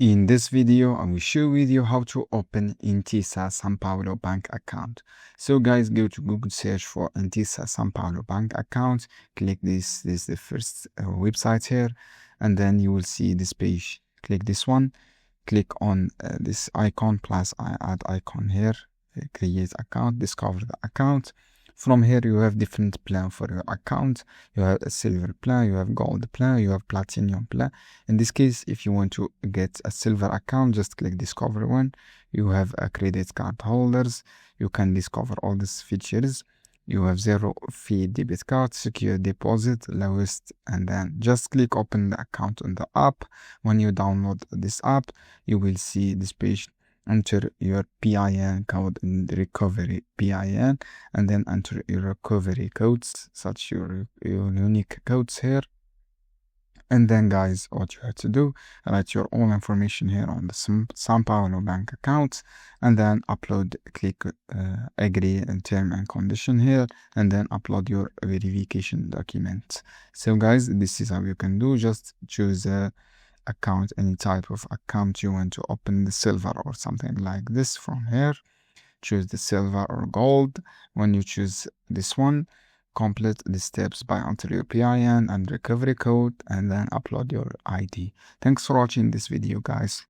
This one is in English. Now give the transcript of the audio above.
In this video, I will show you how to open Intesa Sanpaolo bank account. So guys, go to Google, search for Intesa Sanpaolo bank account. Click this is the first website here, and then you will see this page. Click this one. Click on this icon plus add icon here. Create account, discover the account. From here, you have different plan for your account. You have a silver plan, you have gold plan, you have platinum plan. In this case, if you want to get a silver account, just click discover one. You have a credit card holders. You can discover all these features. You have zero fee debit card, secure deposit, lowest, and then just click open the account on the app. When you download this app, you will see this page. Enter your PIN code in the recovery PIN, and then enter your recovery codes, such your unique codes here. And then guys, what you have to do, write your own information here on the Sanpaolo bank account, and then upload, click agree and term and condition here, and then upload your verification document. So guys, this is how you can do. Just choose a account, any type of account you want to open, the silver or something like this. From here, choose the silver or gold. When you choose this one, complete the steps by enter your PIN and recovery code, and then upload your ID. Thanks for watching this video, guys.